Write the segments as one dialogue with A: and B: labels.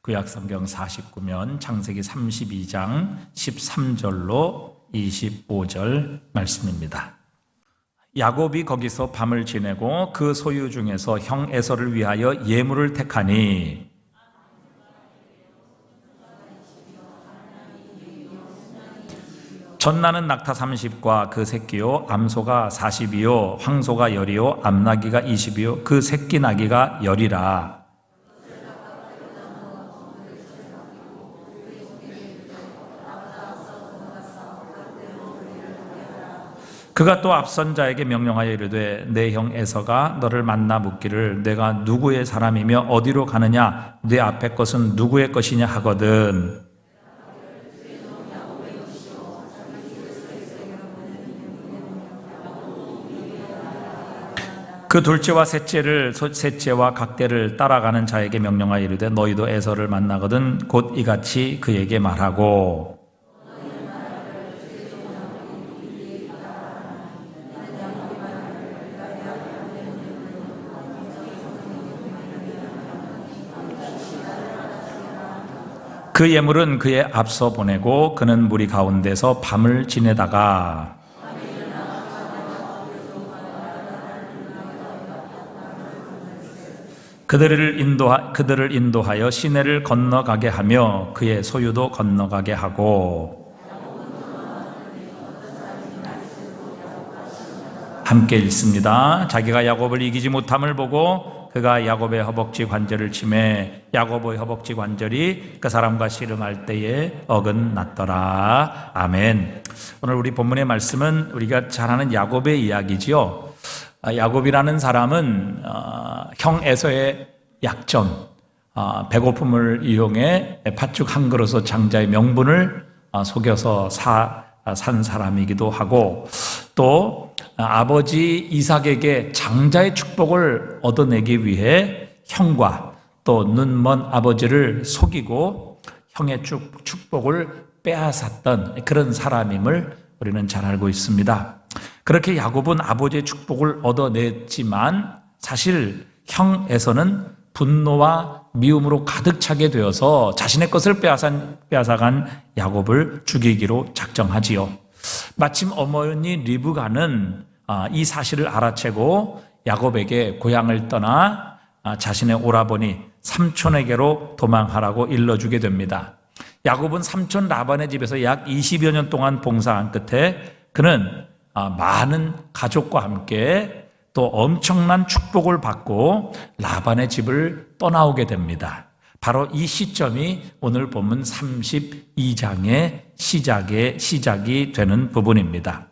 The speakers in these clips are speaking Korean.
A: 구약성경 49면 창세기 32장 13절로 25절 말씀입니다. 야곱이 거기서 밤을 지내고 그 소유 중에서 형 에서를 위하여 예물을 택하니 전나는 낙타 30과 그 새끼요, 암소가 40이요, 황소가 10이요, 암나귀가 20이요, 그 새끼 나귀가 10이라. 그가 또 앞선 자에게 명령하여 이르되 내 형 에서가 너를 만나 묻기를 내가 누구의 사람이며 어디로 가느냐 내 앞에 것은 누구의 것이냐 하거든. 그 둘째와 셋째와 각대를 따라가는 자에게 명령하여 이르되 너희도 에서를 만나거든 곧 이같이 그에게 말하고 그 예물은 그의 앞서 보내고 그는 무리 가운데서 밤을 지내다가 그들을 인도하여 시내를 건너가게 하며 그의 소유도 건너가게 하고 함께 읽습니다. 자기가 야곱을 이기지 못함을 보고 그가 야곱의 허벅지 관절을 치매 야곱의 허벅지 관절이 그 사람과 씨름할 때에 어긋났더라. 아멘. 오늘 우리 본문의 말씀은 우리가 잘 아는 야곱의 이야기지요. 야곱이라는 사람은 형 에서의 약점, 배고픔을 이용해 팥죽 한 그릇의 장자의 명분을 속여서 산 사람이기도 하고 또 아버지 이삭에게 장자의 축복을 얻어내기 위해 형과 또 눈먼 아버지를 속이고 형의 축복을 빼앗았던 그런 사람임을 우리는 잘 알고 있습니다. 그렇게 야곱은 아버지의 축복을 얻어냈지만 사실 형 에서는 분노와 미움으로 가득 차게 되어서 자신의 것을 빼앗아간 야곱을 죽이기로 작정하지요. 마침 어머니 리브가는 이 사실을 알아채고 야곱에게 고향을 떠나 자신의 오라버니 삼촌에게로 도망하라고 일러주게 됩니다. 야곱은 삼촌 라반의 집에서 약 20여 년 동안 봉사한 끝에 그는 많은 가족과 함께 또 엄청난 축복을 받고 라반의 집을 떠나오게 됩니다. 바로 이 시점이 오늘 본문 32장의 시작이 되는 부분입니다.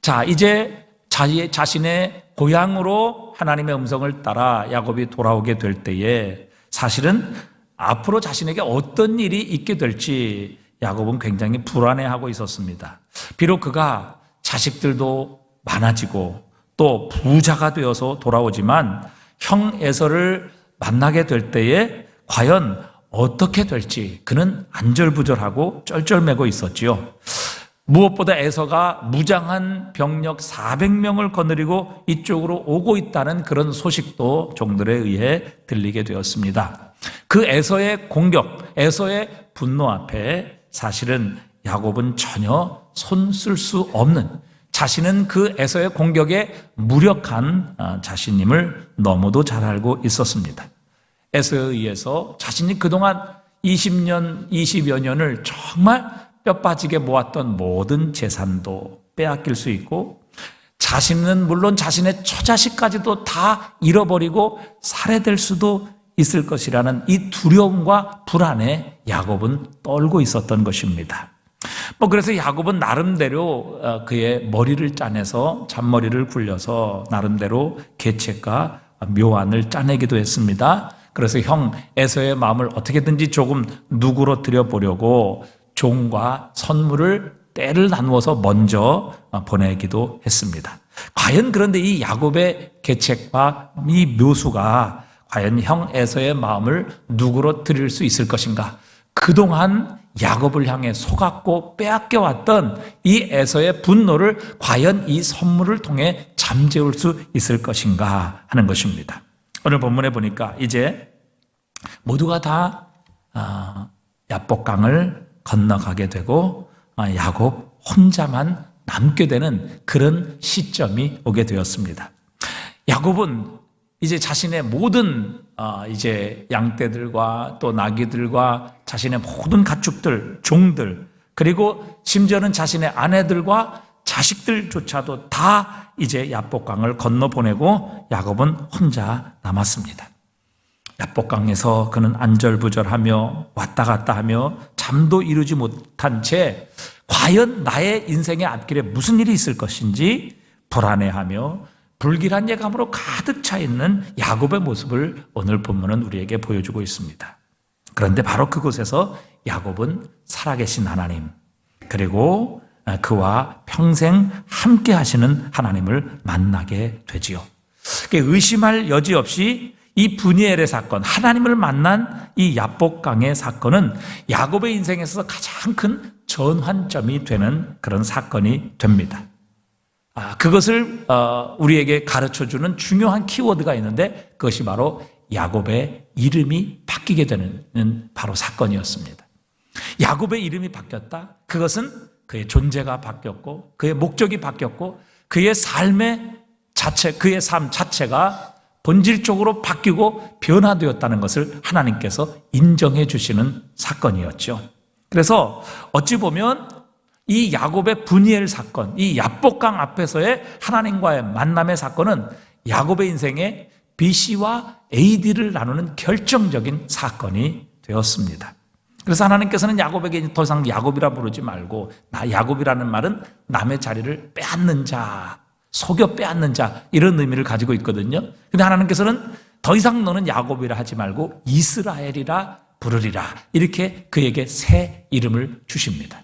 A: 자, 이제 자신의 고향으로 하나님의 음성을 따라 야곱이 돌아오게 될 때에 사실은 앞으로 자신에게 어떤 일이 있게 될지 야곱은 굉장히 불안해하고 있었습니다. 비록 그가 자식들도 많아지고 또 부자가 되어서 돌아오지만 형 에서를 만나게 될 때에 과연 어떻게 될지 그는 안절부절하고 쩔쩔매고 있었지요. 무엇보다 에서가 무장한 병력 400명을 거느리고 이쪽으로 오고 있다는 그런 소식도 종들에 의해 들리게 되었습니다. 그 에서의 공격, 에서의 분노 앞에 사실은 야곱은 전혀 손 쓸 수 없는, 자신은 그 에서의 공격에 무력한 자신임을 너무도 잘 알고 있었습니다. 에서에 의해서 자신이 그동안 20여 년을 정말 뼈 빠지게 모았던 모든 재산도 빼앗길 수 있고 자신은 물론 자신의 처자식까지도 다 잃어버리고 살해될 수도 있을 것이라는 이 두려움과 불안에 야곱은 떨고 있었던 것입니다. 그래서 야곱은 나름대로 그의 머리를 짜내서 잔머리를 굴려서 나름대로 계책과 묘안을 짜내기도 했습니다. 그래서 형 에서의 마음을 어떻게든지 조금 누그러뜨려 보려고 종과 선물을 때를 나누어서 먼저 보내기도 했습니다. 과연 그런데 이 야곱의 계책과 이 묘수가 과연 형 에서의 마음을 누그러뜨릴 수 있을 것인가? 그동안 야곱을 향해 속았고 빼앗겨왔던 이 에서의 분노를 과연 이 선물을 통해 잠재울 수 있을 것인가 하는 것입니다. 오늘 본문에 보니까 이제 모두가 다 야복강을 건너가게 되고 야곱 혼자만 남게 되는 그런 시점이 오게 되었습니다. 야곱은 이제 자신의 모든 이제 양떼들과 또 나귀들과 자신의 모든 가축들, 종들, 그리고 심지어는 자신의 아내들과 자식들조차도 다 이제 야복강을 건너보내고 야곱은 혼자 남았습니다. 야복강에서 그는 안절부절하며 왔다 갔다 하며 잠도 이루지 못한 채 과연 나의 인생의 앞길에 무슨 일이 있을 것인지 불안해하며 불길한 예감으로 가득 차 있는 야곱의 모습을 오늘 본문은 우리에게 보여주고 있습니다. 그런데 바로 그곳에서 야곱은 살아계신 하나님, 그리고 그와 평생 함께 하시는 하나님을 만나게 되지요. 의심할 여지 없이 이 브니엘의 사건, 하나님을 만난 이 야복강의 사건은 야곱의 인생에서 가장 큰 전환점이 되는 그런 사건이 됩니다. 그것을 우리에게 가르쳐주는 중요한 키워드가 있는데 그것이 바로 야곱의 이름이 바뀌게 되는 바로 사건이었습니다. 야곱의 이름이 바뀌었다. 그것은 그의 존재가 바뀌었고 그의 목적이 바뀌었고 그의 삶의 자체, 그의 삶 자체가 본질적으로 바뀌고 변화되었다는 것을 하나님께서 인정해 주시는 사건이었죠. 그래서 어찌 보면 이 야곱의 브니엘 사건, 이 야복강 앞에서의 하나님과의 만남의 사건은 야곱의 인생에 BC와 AD를 나누는 결정적인 사건이 되었습니다. 그래서 하나님께서는 야곱에게 더 이상 야곱이라 부르지 말고 야곱이라는 말은 남의 자리를 빼앗는 자, 속여 빼앗는 자 이런 의미를 가지고 있거든요. 그런데 하나님께서는 더 이상 너는 야곱이라 하지 말고 이스라엘이라 부르리라 이렇게 그에게 새 이름을 주십니다.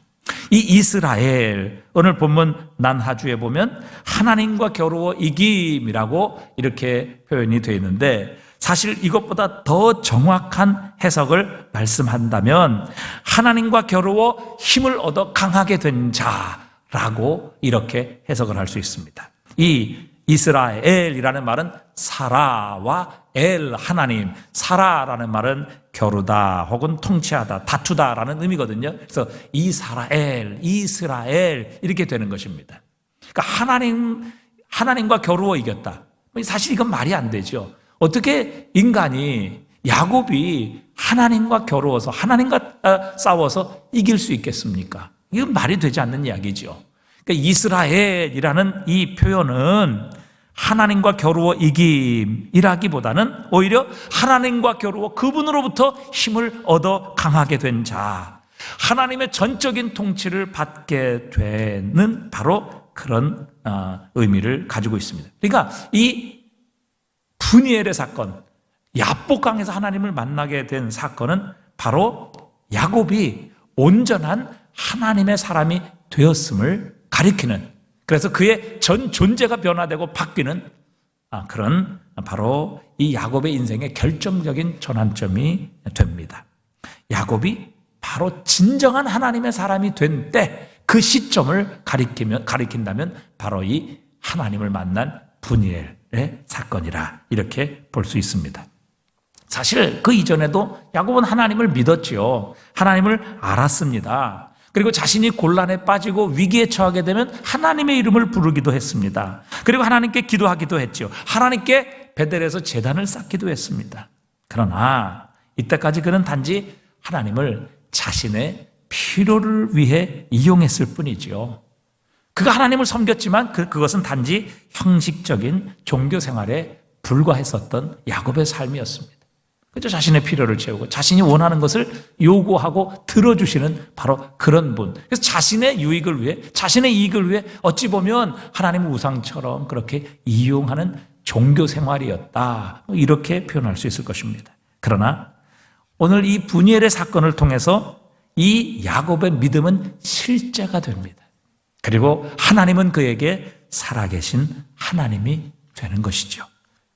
A: 이 이스라엘, 오늘 본문 난하주에 보면 하나님과 겨루어 이김이라고 이렇게 표현이 되어 있는데 사실 이것보다 더 정확한 해석을 말씀한다면 하나님과 겨루어 힘을 얻어 강하게 된 자라고 이렇게 해석을 할 수 있습니다. 이 이스라엘이라는 말은 사라와 엘 하나님, 사라라는 말은 겨루다 혹은 통치하다, 다투다라는 의미거든요. 그래서 이스라엘 이렇게 되는 것입니다. 그러니까 하나님과 겨루어 이겼다. 사실 이건 말이 안 되죠. 어떻게 인간이 야곱이 하나님과 겨루어서 하나님과 싸워서 이길 수 있겠습니까? 이건 말이 되지 않는 이야기죠. 그러니까 이스라엘이라는 이 표현은 하나님과 겨루어 이김이라기보다는 오히려 하나님과 겨루어 그분으로부터 힘을 얻어 강하게 된 자, 하나님의 전적인 통치를 받게 되는 바로 그런 의미를 가지고 있습니다. 그러니까 이 브니엘의 사건, 야복강에서 하나님을 만나게 된 사건은 바로 야곱이 온전한 하나님의 사람이 되었음을 가리키는, 그래서 그의 전 존재가 변화되고 바뀌는 그런 바로 이 야곱의 인생의 결정적인 전환점이 됩니다. 야곱이 바로 진정한 하나님의 사람이 된 때 그 시점을 가리킨다면 바로 이 하나님을 만난 브니엘의 사건이라 이렇게 볼 수 있습니다. 사실 그 이전에도 야곱은 하나님을 믿었지요. 하나님을 알았습니다. 그리고 자신이 곤란에 빠지고 위기에 처하게 되면 하나님의 이름을 부르기도 했습니다. 그리고 하나님께 기도하기도 했지요. 하나님께 베델에서 제단을 쌓기도 했습니다. 그러나 이때까지 그는 단지 하나님을 자신의 필요를 위해 이용했을 뿐이지요. 그가 하나님을 섬겼지만 그것은 단지 형식적인 종교 생활에 불과했었던 야곱의 삶이었습니다. 그저 자신의 필요를 채우고 자신이 원하는 것을 요구하고 들어주시는 바로 그런 분. 그래서 자신의 유익을 위해, 자신의 이익을 위해 어찌 보면 하나님을 우상처럼 그렇게 이용하는 종교 생활이었다. 이렇게 표현할 수 있을 것입니다. 그러나 오늘 이 브니엘의 사건을 통해서 이 야곱의 믿음은 실제가 됩니다. 그리고 하나님은 그에게 살아계신 하나님이 되는 것이죠.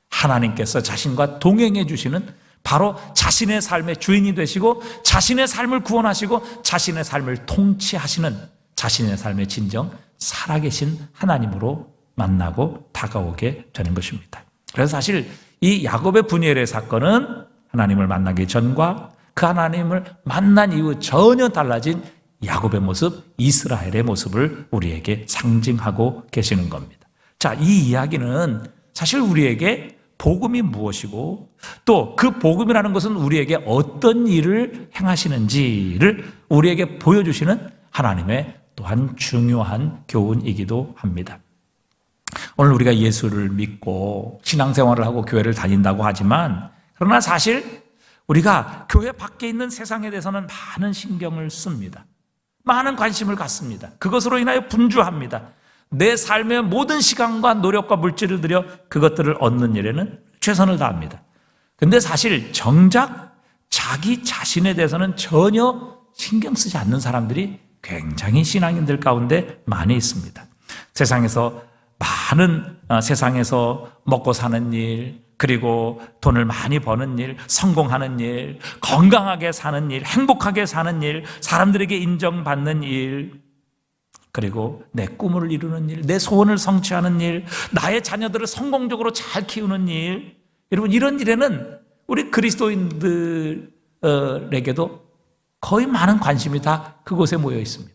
A: 하나님께서 자신과 동행해 주시는 바로 자신의 삶의 주인이 되시고 자신의 삶을 구원하시고 자신의 삶을 통치하시는 자신의 삶의 진정 살아계신 하나님으로 만나고 다가오게 되는 것입니다. 그래서 사실 이 야곱의 브니엘의 사건은 하나님을 만나기 전과 그 하나님을 만난 이후 전혀 달라진 야곱의 모습, 이스라엘의 모습을 우리에게 상징하고 계시는 겁니다. 자, 이 이야기는 사실 우리에게 복음이 무엇이고 또 그 복음이라는 것은 우리에게 어떤 일을 행하시는지를 우리에게 보여주시는 하나님의 또한 중요한 교훈이기도 합니다. 오늘 우리가 예수를 믿고 신앙생활을 하고 교회를 다닌다고 하지만 그러나 사실 우리가 교회 밖에 있는 세상에 대해서는 많은 신경을 씁니다. 많은 관심을 갖습니다. 그것으로 인하여 분주합니다. 내 삶의 모든 시간과 노력과 물질을 들여 그것들을 얻는 일에는 최선을 다합니다. 근데 사실 정작 자기 자신에 대해서는 전혀 신경 쓰지 않는 사람들이 굉장히 신앙인들 가운데 많이 있습니다. 세상에서 먹고 사는 일, 그리고 돈을 많이 버는 일, 성공하는 일, 건강하게 사는 일, 행복하게 사는 일, 사람들에게 인정받는 일, 그리고 내 꿈을 이루는 일, 내 소원을 성취하는 일, 나의 자녀들을 성공적으로 잘 키우는 일. 여러분, 이런 일에는 우리 그리스도인들에게도 거의 많은 관심이 다 그곳에 모여 있습니다.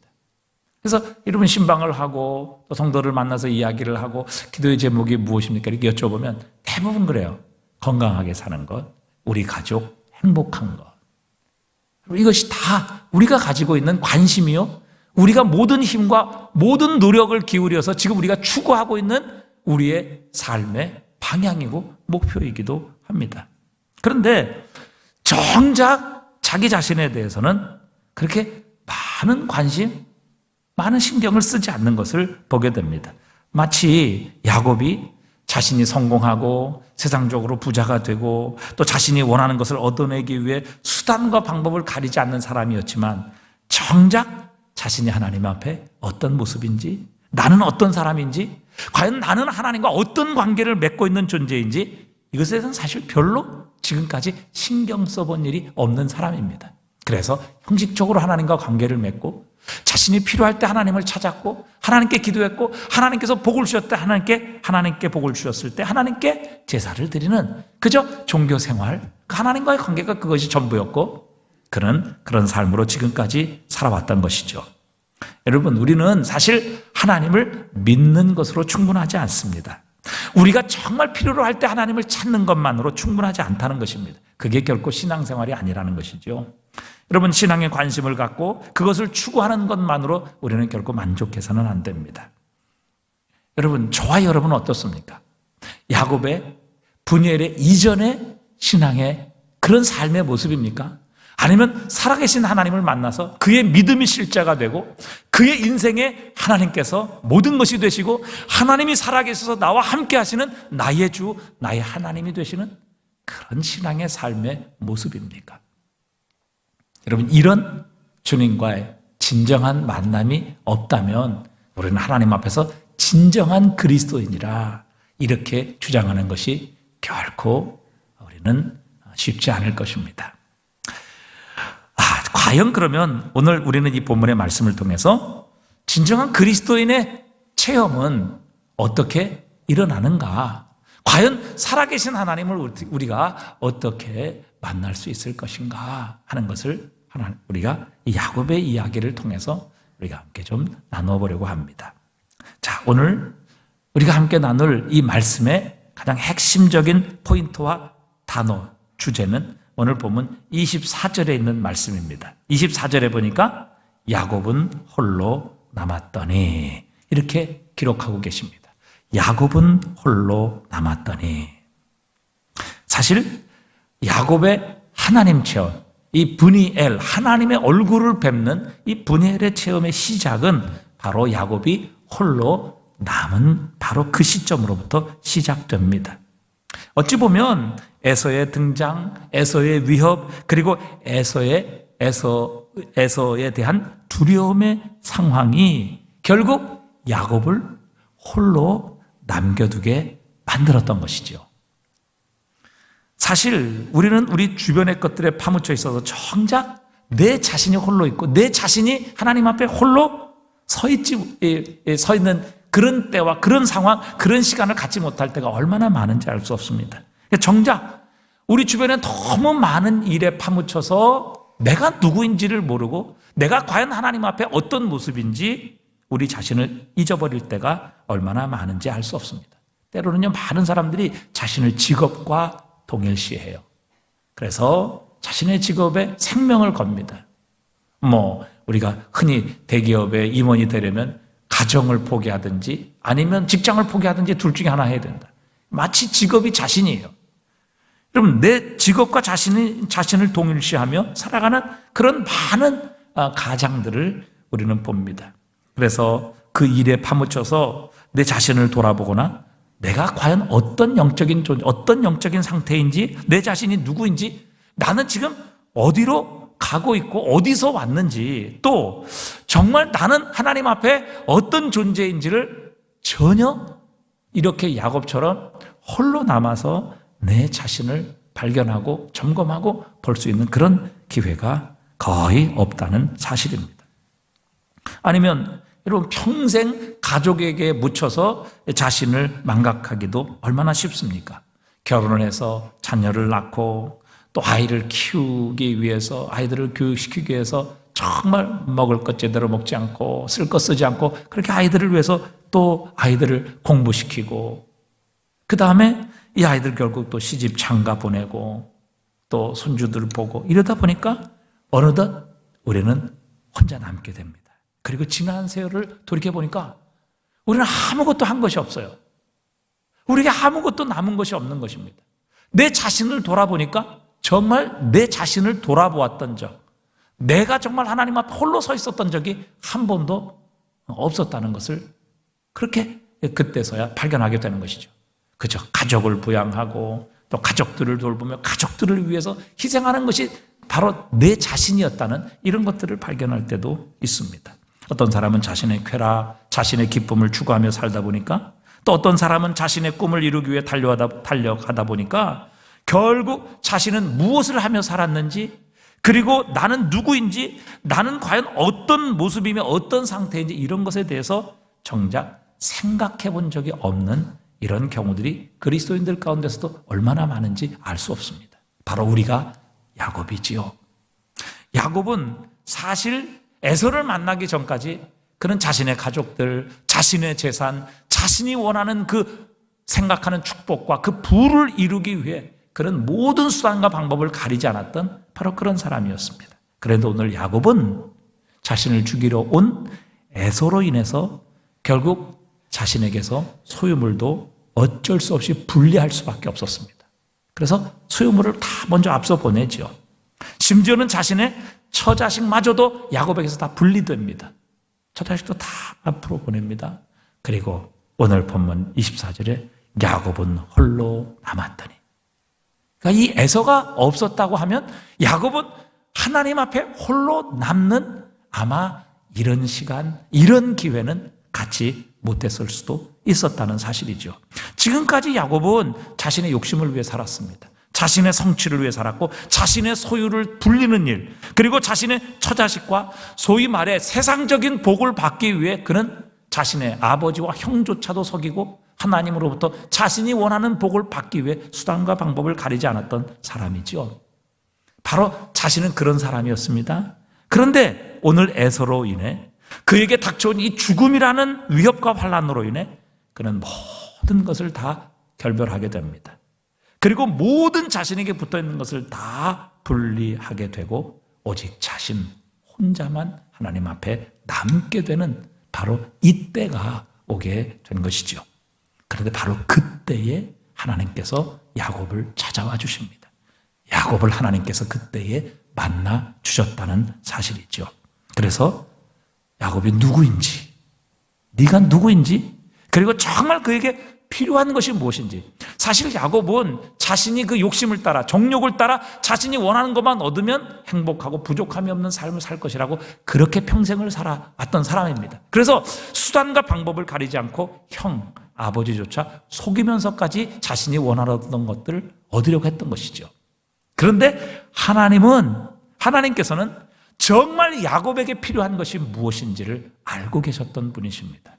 A: 그래서 여러분 신방을 하고 또 성도를 만나서 이야기를 하고 기도의 제목이 무엇입니까? 이렇게 여쭤보면 대부분 그래요. 건강하게 사는 것, 우리 가족 행복한 것. 이것이 다 우리가 가지고 있는 관심이요, 우리가 모든 힘과 모든 노력을 기울여서 지금 우리가 추구하고 있는 우리의 삶의 방향이고 목표이기도 합니다. 그런데 정작 자기 자신에 대해서는 그렇게 많은 관심, 많은 신경을 쓰지 않는 것을 보게 됩니다. 마치 야곱이 자신이 성공하고 세상적으로 부자가 되고 또 자신이 원하는 것을 얻어내기 위해 수단과 방법을 가리지 않는 사람이었지만 정작 자신이 하나님 앞에 어떤 모습인지, 나는 어떤 사람인지, 과연 나는 하나님과 어떤 관계를 맺고 있는 존재인지 이것에 대해서는 사실 별로 지금까지 신경 써본 일이 없는 사람입니다. 그래서 형식적으로 하나님과 관계를 맺고 자신이 필요할 때 하나님을 찾았고 하나님께 기도했고 하나님께서 복을 주셨을 때 하나님께 복을 주셨을 때 하나님께 제사를 드리는 그저 종교 생활, 하나님과의 관계가 그것이 전부였고 그런 삶으로 지금까지 살아왔던 것이죠. 여러분, 우리는 사실 하나님을 믿는 것으로 충분하지 않습니다. 우리가 정말 필요로 할 때 하나님을 찾는 것만으로 충분하지 않다는 것입니다. 그게 결코 신앙생활이 아니라는 것이죠. 여러분, 신앙에 관심을 갖고 그것을 추구하는 것만으로 우리는 결코 만족해서는 안 됩니다. 여러분, 저와 여러분은 어떻습니까? 야곱의 분이엘의 이전의 신앙의 그런 삶의 모습입니까? 아니면 살아계신 하나님을 만나서 그의 믿음이 실제가 되고 그의 인생에 하나님께서 모든 것이 되시고 하나님이 살아계셔서 나와 함께 하시는 나의 주, 나의 하나님이 되시는 그런 신앙의 삶의 모습입니까? 여러분, 이런 주님과의 진정한 만남이 없다면 우리는 하나님 앞에서 진정한 그리스도인이라 이렇게 주장하는 것이 결코 우리는 쉽지 않을 것입니다. 과연 그러면 오늘 우리는 이 본문의 말씀을 통해서 진정한 그리스도인의 체험은 어떻게 일어나는가? 과연 살아계신 하나님을 우리가 어떻게 만날 수 있을 것인가 하는 것을 우리가 이 야곱의 이야기를 통해서 우리가 함께 좀 나눠보려고 합니다. 자, 오늘 우리가 함께 나눌 이 말씀의 가장 핵심적인 포인트와 단어, 주제는 오늘 보면 24절에 있는 말씀입니다. 24절에 보니까 야곱은 홀로 남았더니 이렇게 기록하고 계십니다. 야곱은 홀로 남았더니. 사실 야곱의 하나님 체험, 이 브니엘, 하나님의 얼굴을 뵙는 이 브니엘의 체험의 시작은 바로 야곱이 홀로 남은 바로 그 시점으로부터 시작됩니다. 어찌 보면 에서의 등장, 에서의 위협, 그리고 에서에 대한 두려움의 상황이 결국 야곱을 홀로 남겨두게 만들었던 것이죠. 사실 우리는 우리 주변의 것들에 파묻혀 있어서 정작 내 자신이 홀로 있고 내 자신이 하나님 앞에 홀로 서 있는 그런 때와 그런 상황, 그런 시간을 갖지 못할 때가 얼마나 많은지 알 수 없습니다. 정작 우리 주변에 너무 많은 일에 파묻혀서 내가 누구인지를 모르고 내가 과연 하나님 앞에 어떤 모습인지 우리 자신을 잊어버릴 때가 얼마나 많은지 알 수 없습니다. 때로는요, 많은 사람들이 자신을 직업과 동일시해요. 그래서 자신의 직업에 생명을 겁니다. 우리가 흔히 대기업의 임원이 되려면 가정을 포기하든지 아니면 직장을 포기하든지 둘 중에 하나 해야 된다. 마치 직업이 자신이에요. 그럼 내 직업과 자신을 동일시하며 살아가는 그런 많은 가장들을 우리는 봅니다. 그래서 그 일에 파묻혀서 내 자신을 돌아보거나 내가 과연 어떤 영적인 존재, 어떤 영적인 상태인지, 내 자신이 누구인지, 나는 지금 어디로 가고 있고 어디서 왔는지, 또 정말 나는 하나님 앞에 어떤 존재인지를 전혀 이렇게 야곱처럼 홀로 남아서 내 자신을 발견하고 점검하고 볼 수 있는 그런 기회가 거의 없다는 사실입니다. 아니면 여러분, 평생 가족에게 묻혀서 자신을 망각하기도 얼마나 쉽습니까? 결혼을 해서 자녀를 낳고 또 아이를 키우기 위해서, 아이들을 교육시키기 위해서 정말 먹을 것 제대로 먹지 않고 쓸 것 쓰지 않고 그렇게 아이들을 위해서 또 아이들을 공부시키고, 그 다음에 이 아이들 결국 또 시집 장가 보내고 또 손주들 보고 이러다 보니까 어느덧 우리는 혼자 남게 됩니다. 그리고 지난 세월을 돌이켜보니까 우리는 아무것도 한 것이 없어요. 우리에게 아무것도 남은 것이 없는 것입니다. 내 자신을 돌아보니까 정말 내 자신을 돌아보았던 적, 내가 정말 하나님 앞에 홀로 서 있었던 적이 한 번도 없었다는 것을 그렇게 그때서야 발견하게 되는 것이죠. 그죠? 가족을 부양하고 또 가족들을 돌보며 가족들을 위해서 희생하는 것이 바로 내 자신이었다는 이런 것들을 발견할 때도 있습니다. 어떤 사람은 자신의 쾌락, 자신의 기쁨을 추구하며 살다 보니까, 또 어떤 사람은 자신의 꿈을 이루기 위해 달려가다 보니까 결국 자신은 무엇을 하며 살았는지, 그리고 나는 누구인지, 나는 과연 어떤 모습이며 어떤 상태인지 이런 것에 대해서 정작 생각해 본 적이 없는 이런 경우들이 그리스도인들 가운데서도 얼마나 많은지 알 수 없습니다. 바로 우리가 야곱이지요. 야곱은 사실 에서를 만나기 전까지 그는 자신의 가족들, 자신의 재산, 자신이 원하는 그 생각하는 축복과 그 부를 이루기 위해 그런 모든 수단과 방법을 가리지 않았던 바로 그런 사람이었습니다. 그런데 오늘 야곱은 자신을 죽이러 온 에서로 인해서 결국 자신에게서 소유물도 어쩔 수 없이 분리할 수밖에 없었습니다. 그래서 소유물을 다 먼저 앞서 보내죠. 심지어는 자신의 처자식마저도 야곱에게서 다 분리됩니다. 처자식도 다 앞으로 보냅니다. 그리고 오늘 본문 24절에 야곱은 홀로 남았더니, 그러니까 이 에서가 없었다고 하면 야곱은 하나님 앞에 홀로 남는 아마 이런 시간, 이런 기회는 갖지 못했을 수도 있었다는 사실이죠. 지금까지 야곱은 자신의 욕심을 위해 살았습니다. 자신의 성취를 위해 살았고, 자신의 소유를 불리는 일, 그리고 자신의 처자식과 소위 말해 세상적인 복을 받기 위해 그는 자신의 아버지와 형조차도 속이고 하나님으로부터 자신이 원하는 복을 받기 위해 수단과 방법을 가리지 않았던 사람이죠. 바로 자신은 그런 사람이었습니다. 그런데 오늘 에서로 인해, 그에게 닥쳐온 이 죽음이라는 위협과 환난으로 인해 그는 모든 것을 다 결별하게 됩니다. 그리고 모든 자신에게 붙어있는 것을 다 분리하게 되고 오직 자신 혼자만 하나님 앞에 남게 되는 바로 이때가 오게 된 것이죠. 그런데 바로 그때에 하나님께서 야곱을 찾아와 주십니다. 야곱을 하나님께서 그때에 만나 주셨다는 사실이죠. 그래서 야곱이 누구인지, 네가 누구인지, 그리고 정말 그에게 필요한 것이 무엇인지. 사실 야곱은 자신이 그 욕심을 따라, 정욕을 따라 자신이 원하는 것만 얻으면 행복하고 부족함이 없는 삶을 살 것이라고 그렇게 평생을 살아왔던 사람입니다. 그래서 수단과 방법을 가리지 않고 형, 아버지조차 속이면서까지 자신이 원하던 것들을 얻으려고 했던 것이죠. 그런데 하나님께서는 정말 야곱에게 필요한 것이 무엇인지를 알고 계셨던 분이십니다.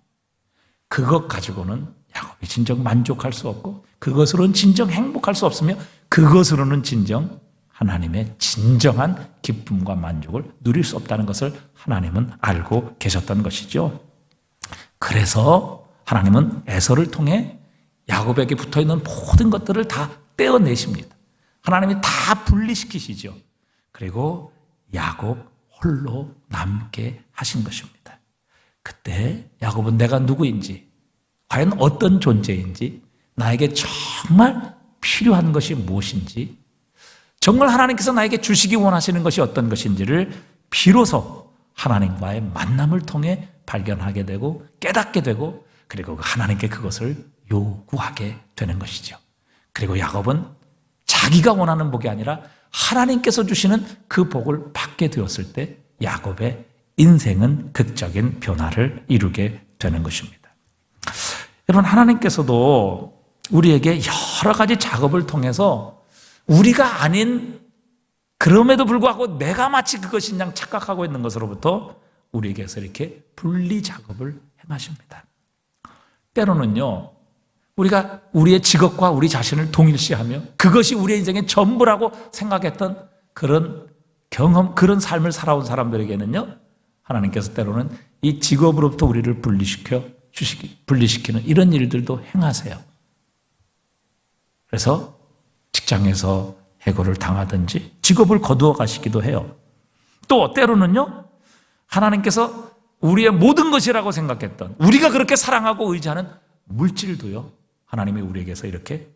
A: 그것 가지고는 야곱이 진정 만족할 수 없고 그것으로는 진정 행복할 수 없으며 그것으로는 진정 하나님의 진정한 기쁨과 만족을 누릴 수 없다는 것을 하나님은 알고 계셨던 것이죠. 그래서 하나님은 에서를 통해 야곱에게 붙어있는 모든 것들을 다 떼어내십니다. 하나님이 다 분리시키시죠. 그리고 야곱 홀로 남게 하신 것입니다. 그때 야곱은 내가 누구인지, 과연 어떤 존재인지, 나에게 정말 필요한 것이 무엇인지, 정말 하나님께서 나에게 주시기 원하시는 것이 어떤 것인지를 비로소 하나님과의 만남을 통해 발견하게 되고 깨닫게 되고, 그리고 하나님께 그것을 요구하게 되는 것이죠. 그리고 야곱은 자기가 원하는 복이 아니라 하나님께서 주시는 그 복을 받게 되었을 때 야곱의 인생은 극적인 변화를 이루게 되는 것입니다. 여러분, 하나님께서도 우리에게 여러 가지 작업을 통해서 우리가 아닌, 그럼에도 불구하고 내가 마치 그것인 양 착각하고 있는 것으로부터 우리에게서 이렇게 분리 작업을 행하십니다. 때로는요, 우리가 우리의 직업과 우리 자신을 동일시하며 그것이 우리의 인생의 전부라고 생각했던 그런 경험, 그런 삶을 살아온 사람들에게는요, 하나님께서 때로는 이 직업으로부터 우리를 분리시키는 이런 일들도 행하세요. 그래서 직장에서 해고를 당하든지 직업을 거두어 가시기도 해요. 또 때로는요, 하나님께서 우리의 모든 것이라고 생각했던, 우리가 그렇게 사랑하고 의지하는 물질도요, 하나님이 우리에게서 이렇게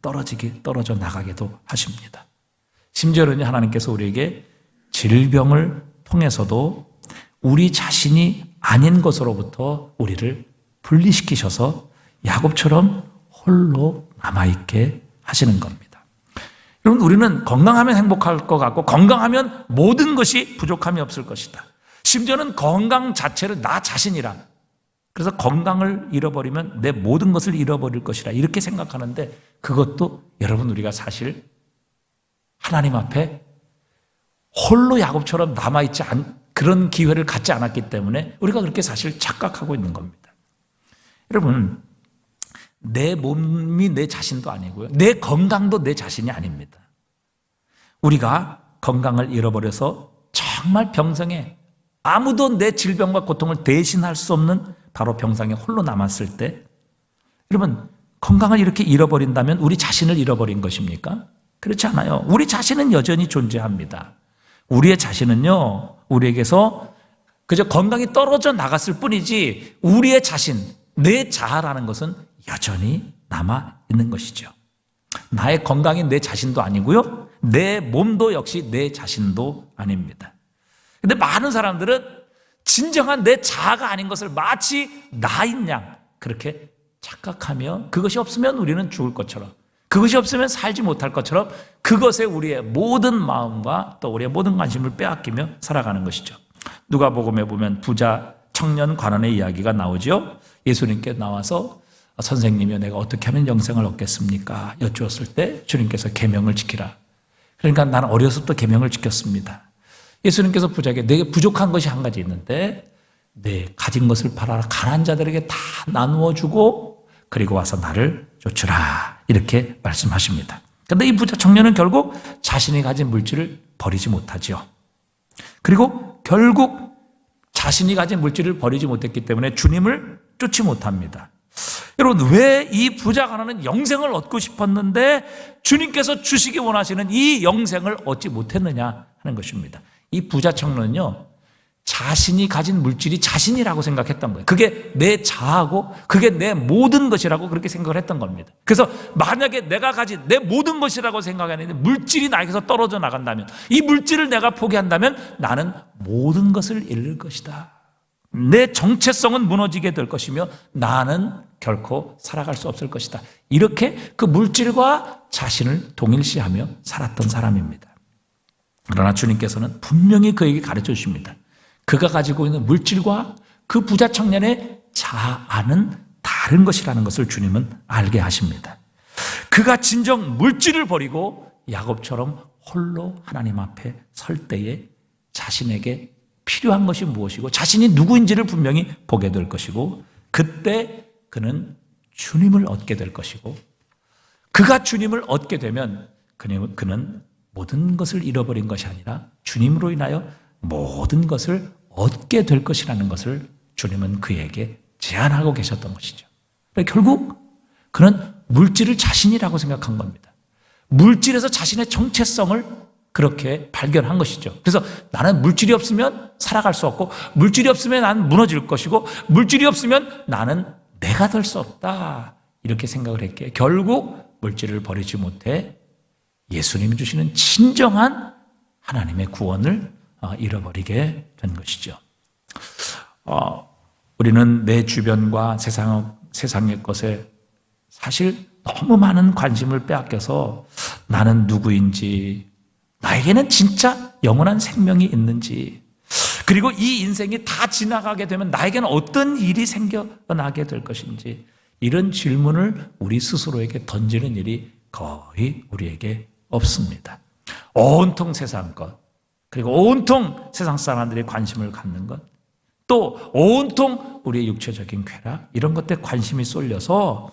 A: 떨어져 나가기도 하십니다. 심지어는 하나님께서 우리에게 질병을 통해서도 우리 자신이 아닌 것으로부터 우리를 분리시키셔서 야곱처럼 홀로 남아있게 하시는 겁니다. 여러분, 우리는 건강하면 행복할 것 같고 건강하면 모든 것이 부족함이 없을 것이다. 심지어는 건강 자체를 나 자신이라, 그래서 건강을 잃어버리면 내 모든 것을 잃어버릴 것이라 이렇게 생각하는데, 그것도 여러분, 우리가 사실 하나님 앞에 홀로 야곱처럼 남아있지 그런 기회를 갖지 않았기 때문에 우리가 그렇게 사실 착각하고 있는 겁니다. 여러분, 내 몸이 내 자신도 아니고요, 내 건강도 내 자신이 아닙니다. 우리가 건강을 잃어버려서 정말 병성에 아무도 내 질병과 고통을 대신할 수 없는 바로 병상에 홀로 남았을 때, 여러분, 건강을 이렇게 잃어버린다면 우리 자신을 잃어버린 것입니까? 그렇지 않아요. 우리 자신은 여전히 존재합니다. 우리의 자신은요, 우리에게서 그저 건강이 떨어져 나갔을 뿐이지 우리의 자신, 내 자아라는 것은 여전히 남아 있는 것이죠. 나의 건강이 내 자신도 아니고요, 내 몸도 역시 내 자신도 아닙니다. 근데 많은 사람들은 진정한 내 자아가 아닌 것을 마치 나인 양 그렇게 착각하며, 그것이 없으면 우리는 죽을 것처럼, 그것이 없으면 살지 못할 것처럼 그것에 우리의 모든 마음과 또 우리의 모든 관심을 빼앗기며 살아가는 것이죠. 누가복음에 보면 부자 청년 관원의 이야기가 나오죠. 예수님께 나와서 선생님이여, 내가 어떻게 하면 영생을 얻겠습니까? 여쭈었을 때 주님께서 계명을 지키라. 그러니까 나는 어려서부터 계명을 지켰습니다. 예수님께서 부자에게 내게 부족한 것이 한 가지 있는데 내 가진 것을 팔아라, 가난한 자들에게 다 나누어 주고 그리고 와서 나를 쫓으라, 이렇게 말씀하십니다. 그런데 이 부자 청년은 결국 자신이 가진 물질을 버리지 못하죠. 그리고 결국 자신이 가진 물질을 버리지 못했기 때문에 주님을 쫓지 못합니다. 여러분, 왜 이 부자 가난은 영생을 얻고 싶었는데 주님께서 주시기 원하시는 이 영생을 얻지 못했느냐 하는 것입니다. 이 부자 청년은요, 자신이 가진 물질이 자신이라고 생각했던 거예요. 그게 내 자아고 그게 내 모든 것이라고 그렇게 생각을 했던 겁니다. 그래서 만약에 내가 가진 내 모든 것이라고 생각하는데 물질이 나에게서 떨어져 나간다면, 이 물질을 내가 포기한다면 나는 모든 것을 잃을 것이다. 내 정체성은 무너지게 될 것이며 나는 결코 살아갈 수 없을 것이다. 이렇게 그 물질과 자신을 동일시하며 살았던 사람입니다. 그러나 주님께서는 분명히 그에게 가르쳐 주십니다. 그가 가지고 있는 물질과 그 부자 청년의 자아는 다른 것이라는 것을 주님은 알게 하십니다. 그가 진정 물질을 버리고 야곱처럼 홀로 하나님 앞에 설 때에 자신에게 필요한 것이 무엇이고 자신이 누구인지를 분명히 보게 될 것이고, 그때 그는 주님을 얻게 될 것이고, 그가 주님을 얻게 되면 그는 모든 것을 잃어버린 것이 아니라 주님으로 인하여 모든 것을 얻게 될 것이라는 것을 주님은 그에게 제안하고 계셨던 것이죠. 결국 그는 물질을 자신이라고 생각한 겁니다. 물질에서 자신의 정체성을 그렇게 발견한 것이죠. 그래서 나는 물질이 없으면 살아갈 수 없고, 물질이 없으면 나는 무너질 것이고, 물질이 없으면 나는 내가 될 수 없다, 이렇게 생각을 했기에 결국 물질을 버리지 못해 예수님이 주시는 진정한 하나님의 구원을 잃어버리게 된 것이죠. 우리는 내 주변과 세상의 것에 사실 너무 많은 관심을 빼앗겨서 나는 누구인지, 나에게는 진짜 영원한 생명이 있는지, 그리고 이 인생이 다 지나가게 되면 나에게는 어떤 일이 생겨나게 될 것인지, 이런 질문을 우리 스스로에게 던지는 일이 거의 우리에게 없습니다. 온통 세상 것, 그리고 온통 세상 사람들이 관심을 갖는 것, 또 온통 우리의 육체적인 쾌락, 이런 것들에 관심이 쏠려서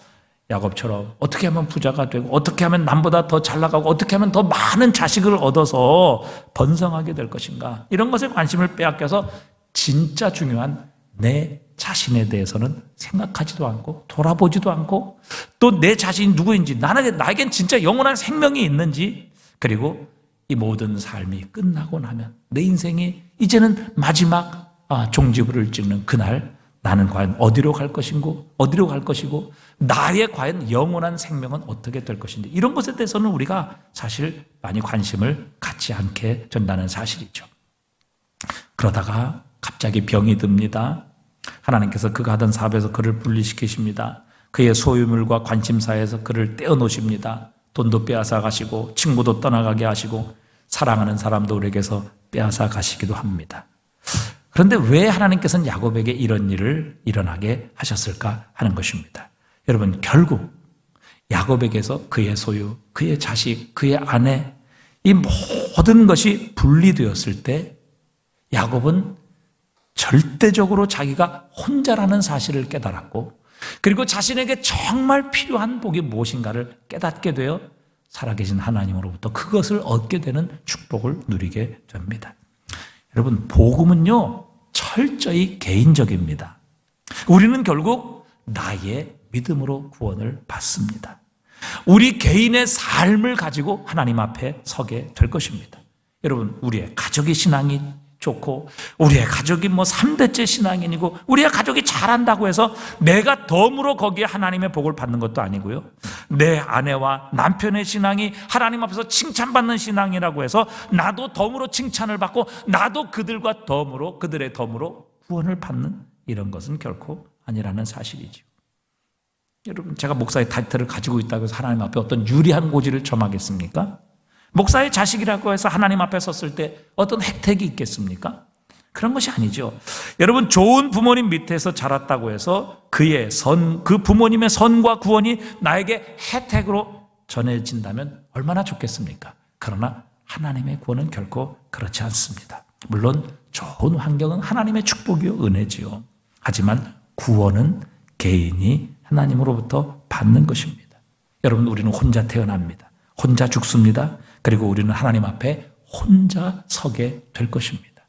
A: 야곱처럼 어떻게 하면 부자가 되고, 어떻게 하면 남보다 더 잘 나가고, 어떻게 하면 더 많은 자식을 얻어서 번성하게 될 것인가, 이런 것에 관심을 빼앗겨서 진짜 중요한 내 자신에 대해서는 생각하지도 않고 돌아보지도 않고, 또 내 자신이 누구인지, 나에겐 진짜 영원한 생명이 있는지, 그리고 이 모든 삶이 끝나고 나면 내 인생이 이제는 마지막 종지부를 찍는 그날 나는 과연 어디로 갈 것이고, 나의 과연 영원한 생명은 어떻게 될 것인지, 이런 것에 대해서는 우리가 사실 많이 관심을 갖지 않게 된다는 사실이죠. 그러다가 갑자기 병이 듭니다. 하나님께서 그가 하던 사업에서 그를 분리시키십니다. 그의 소유물과 관심사에서 그를 떼어놓으십니다. 돈도 빼앗아 가시고, 친구도 떠나가게 하시고, 사랑하는 사람도 우리에게서 빼앗아 가시기도 합니다. 그런데 왜 하나님께서는 야곱에게 이런 일을 일어나게 하셨을까 하는 것입니다. 여러분, 결국 야곱에게서 그의 소유, 그의 자식, 그의 아내, 이 모든 것이 분리되었을 때 야곱은 절대적으로 자기가 혼자라는 사실을 깨달았고, 그리고 자신에게 정말 필요한 복이 무엇인가를 깨닫게 되어 살아계신 하나님으로부터 그것을 얻게 되는 축복을 누리게 됩니다. 여러분, 복음은요, 철저히 개인적입니다. 우리는 결국 나의 믿음으로 구원을 받습니다. 우리 개인의 삶을 가지고 하나님 앞에 서게 될 것입니다. 여러분, 우리의 가족의 신앙이 좋고, 우리의 가족이 3대째 신앙인이고, 우리의 가족이 잘한다고 해서 내가 덤으로 거기에 하나님의 복을 받는 것도 아니고요, 내 아내와 남편의 신앙이 하나님 앞에서 칭찬받는 신앙이라고 해서 나도 덤으로 칭찬을 받고, 나도 그들과 덤으로, 그들의 덤으로 구원을 받는 이런 것은 결코 아니라는 사실이죠. 여러분, 제가 목사의 타이틀을 가지고 있다고 해서 하나님 앞에 어떤 유리한 고지를 점하겠습니까? 목사의 자식이라고 해서 하나님 앞에 섰을 때 어떤 혜택이 있겠습니까? 그런 것이 아니죠. 여러분, 좋은 부모님 밑에서 자랐다고 해서 그 부모님의 선과 구원이 나에게 혜택으로 전해진다면 얼마나 좋겠습니까? 그러나 하나님의 구원은 결코 그렇지 않습니다. 물론 좋은 환경은 하나님의 축복이요, 은혜지요. 하지만 구원은 개인이 하나님으로부터 받는 것입니다. 여러분, 우리는 혼자 태어납니다. 혼자 죽습니다. 그리고 우리는 하나님 앞에 혼자 서게 될 것입니다.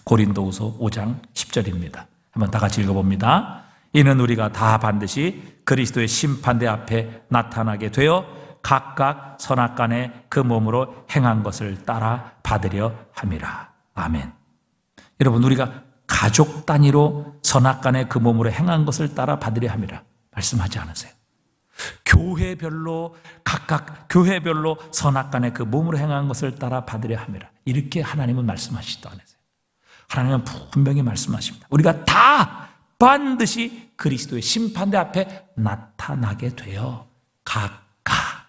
A: 고린도후서 5장 10절입니다. 한번 다 같이 읽어봅니다. 이는 우리가 다 반드시 그리스도의 심판대 앞에 나타나게 되어 각각 선악간에 그 몸으로 행한 것을 따라 받으려 함이라. 아멘. 여러분, 우리가 가족 단위로 선악간에 그 몸으로 행한 것을 따라 받으려 함이라 말씀하지 않으세요? 각각 교회별로 선악간에 그 몸으로 행한 것을 따라 받으려 함이라, 이렇게 하나님은 말씀하시지도 않으세요. 하나님은 분명히 말씀하십니다. 우리가 다 반드시 그리스도의 심판대 앞에 나타나게 되어 각각